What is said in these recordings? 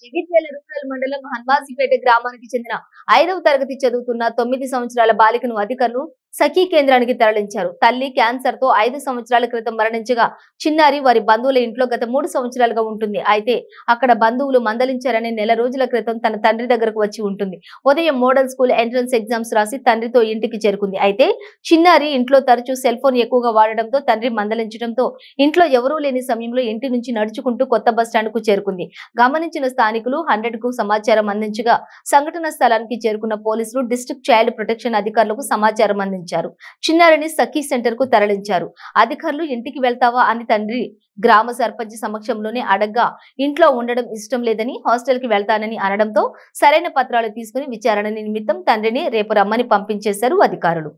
Jagtial rural మండలం హన్వాజీపేట గ్రామానికి చెందిన 5వ తరగతి చదువుతున్న 9 సంవత్సరాల బాలికను అధికారులు సఖీ కేంద్రానికి తరలించారు. తల్లి క్యాన్సర్ తో 5 సంవత్సరాల క్రితం మరణించగా చిన్నారి వారి బంధువుల ఇంట్లో గత 3 సంవత్సరాలుగా ఉంటుంది. అయితే అక్కడ బంధువులు మందలించారని నెల రోజుల క్రితం తన తండ్రి దగ్గరకు వచ్చి ఉంటుంది. ఉదయం మోడల్ స్కూల్ ఎంట్రన్స్ ఎగ్జామ్స్ రాసి తండ్రితో ఇంటికి చేరుకుంది. అయితే చిన్నారి ఇంట్లో తరచూ సెల్ ఫోన్ ఎక్కువగా వాడడంతో తండ్రి మందలించడంతో ఇంట్లో ఎవరూ లేని సమయంలో ఇంటి నుంచి నడుచుకుంటూ కొత్త బస్టాండ్ కు చేరుకుంది. గమనించిన స్థానికులు 100 కు సమాచారం అందించగా సంఘటన స్థలానికి చేరుకున్న పోలీసులు డిస్ట్రిక్ట్ చైల్డ్ ప్రొటెక్షన్ అధికారులకు సమాచారం అందించారు. చిన్నారిని సఖీ సెంటర్ కు తరలించారు. అధికారులు ఇంటికి వెళ్తావా అని తండ్రి గ్రామ సర్పంచ్ సమక్షంలోనే అడగ్గా ఇంట్లో ఉండడం ఇష్టం లేదని హాస్టల్ కి వెళ్తానని అనడంతో సరైన పత్రాలు తీసుకుని విచారణ నిమిత్తం తండ్రిని రేపు రమ్మని పంపించేశారు అధికారులు.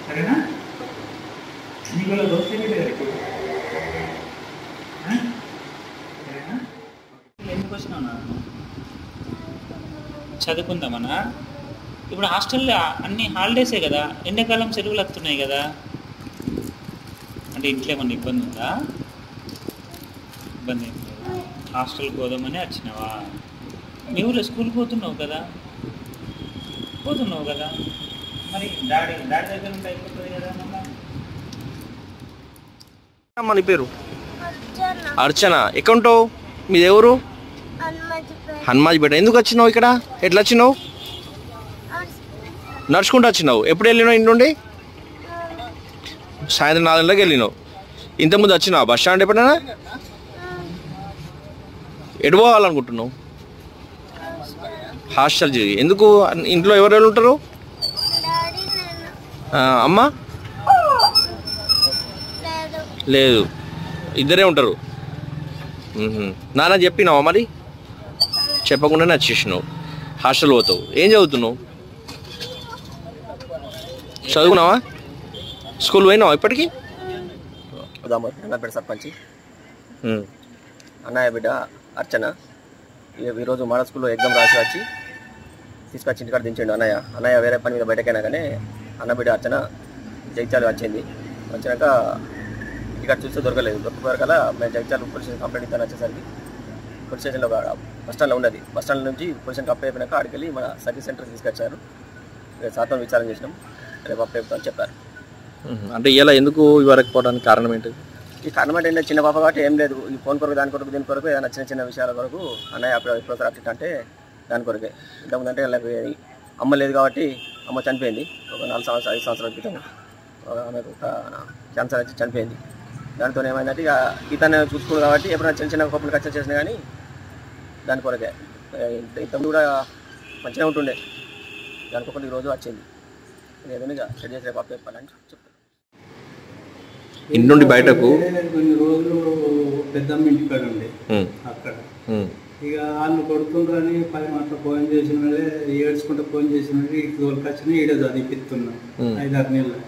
సరేనా నీకు దోస్తే ఎందుకు వచ్చినా చదువుకుందామన్నా. ఇప్పుడు హాస్టల్లో అన్ని హాలిడేసే కదా, ఎండాకాలం సెలవులు వస్తున్నాయి కదా. అంటే ఇంట్లో ఏమన్నా ఇబ్బంది ఉందా? ఇబ్బంది ఏం లేదు. హాస్టల్కి పోదామని వచ్చినావా? మీ ఊళ్ళో స్కూల్కి పోతున్నావు కదా మరి డాడీ దగ్గర ఉంటే అయిపోతుంది కదా. మన పేరు అర్చన. ఎక్కడ ఉంటావు? మీది ఎవరు? హన్మాజ్పేట. ఎందుకు వచ్చినావు ఇక్కడ? ఎట్లా వచ్చినావు? నడుచుకుంటూ వచ్చినావు. ఎప్పుడు వెళ్ళినావు ఇంటి నుండి? సాయంత్రం 4 గంటలకు వెళ్ళినావు. ఇంతకుముందు వచ్చినావు బస్ స్టాండ్ ఎప్పుడైనా? ఎటు పోవాలనుకుంటున్నావు? హాస్టల్. ఎందుకు? ఇంట్లో ఎవరెవరు ఉంటారు? అమ్మ లేదు, ఇద్దరే ఉంటారు. నాన్న చెప్పినావా మరి? చెప్పకుండానే వచ్చేసినావు. హాస్టల్ పోతావు. ఏం చదువుతున్నావు? చదువుకున్నావా? స్కూల్ పోయినావా ఇప్పటికీ? అన్నపేట సర్పంచ్ అన్నయ్య బిడ్డ అర్చన ఈరోజు మోడల్ స్కూల్లో ఎగ్జామ్ రాసి వచ్చి తీసుకొచ్చి ఇంటికాడ దించండు. అన్నయ్య వేరే పని మీద బయటకైనా కానీ అన్న బిడ్డ అర్చన జగిత్యాల వచ్చినాక ఇంటికాడ చూస్తే దొరకగల మేము జగిత్యాల పోలీస్ స్టేషన్ కంప్లైంట్ ఇస్తాను. వచ్చేసరికి పోలీస్ స్టేషన్లో బస్ స్టాండ్లో ఉన్నది. బస్ స్టాండ్ నుంచి పోలీస్ స్టేషన్ కంప్లైంట్ అయిపోయినాక ఆడికి వెళ్ళి మన సఖీ సెంటర్ తీసుకొచ్చారు. సార్తో విచారణ చేసినాం. రేపు అప్లై అని చెప్పారు. అంటే ఇలా ఎందుకు ఇవరకు పోవడానికి కారణం ఏంటి? ఈ కారణం అంటే చిన్న పాప కాబట్టి ఏం లేదు. ఈ ఫోన్ కొరకు దాని కొరకు ఏదైనా చిన్న విషయాల కొరకు అన్నయ్య అప్పుడు అప్డేట్ అంటే దాని కొరకే. ఇంతకుముందు అంటే వాళ్ళకి అమ్మ లేదు కాబట్టి అమ్మ చనిపోయింది. ఒక 5 సంవత్సరాల క్రితం ఆమెకు క్యాన్సర్ వచ్చి చనిపోయింది. దాంతో ఏమైందంటే ఇక ఇతను చూసుకోడు కాబట్టి ఎప్పుడైనా చిన్న కోపలు ఖర్చు చేసినా కానీ దాని కొరకే. ఇంతకుముందు కూడా మంచిగా ఉంటుండే. దానికొకటి ఈరోజు వచ్చింది. ఏదైనా సెట్ చేసి రేపు అప్లై చెప్పాలని చెప్తాను. ఇంటి నుండి బయటకు కొన్ని రోజులు పెద్దమ్మ ఇంటికాడ ఉండే అక్కడ. ఇక వాళ్ళు కొడుతుండ్రని 10 మాటలు ఫోన్ చేసిన వాళ్ళే ఏడ్చుకుంటూ ఫోన్ చేసిన వాళ్ళే ఇటు తోలుకొచ్చిన ఈడే చదివిస్తున్నాం 5-6 నెలలు.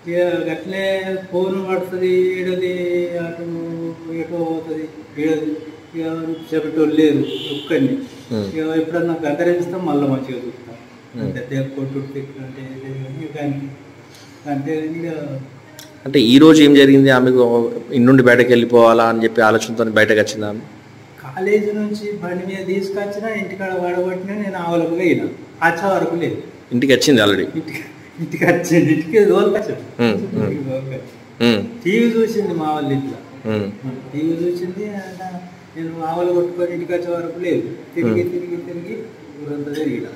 ఇక అట్లే ఫోన్ పడుతుంది, ఈడది అటు ఎటో పోతుంది, ఈడది ఇక చెప్పేటోళ్ళు లేరు ఒక్కరిని. ఇక ఎప్పుడన్నా గద్దరిస్తాం మళ్ళీ మంచిగా చూస్తాం. అంటే కొట్టు అంటే ఇక అంటే ఈ రోజు ఏం జరిగింది? ఆమెకు ఇంటి నుండి బయటకు వెళ్ళిపోవాలా అని చెప్పి ఆలోచనతో బయటకు వచ్చిందా? కాలేజీ నుంచి బండి మీద తీసుకొచ్చినా ఇంటికాడ వాడబట్టినా నేను ఆవలకు పోయినా. వచ్చే వరకు లేదు. ఇంటికి వచ్చింది ఆల్రెడీ. ఇంటికి వచ్చింది. ఇంటికి దోలుకొచ్చాడు. టీవీ చూసింది మా వాళ్ళు ఇంట్లో. టీవీ చూసింది. నేను ఆవలు కొట్టుకొని ఇంటికి వచ్చే వరకు లేదు. తిరిగి ఊరంతా తిరిగిన.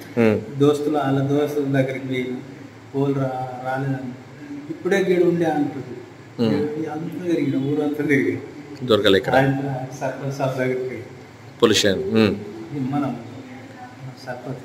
వాళ్ళ దోస్తుల దగ్గరికి పోయిన. పోలు రాలేదని ఇప్పుడే గీడు ఉండే అంటుంది. అంతా తిరిగిన, ఊరంతా తిరిగిన, దొరకలే. సర్పంచ్ సాబ్ దగ్గరికి పోలీస్ మనం సర్పంచ్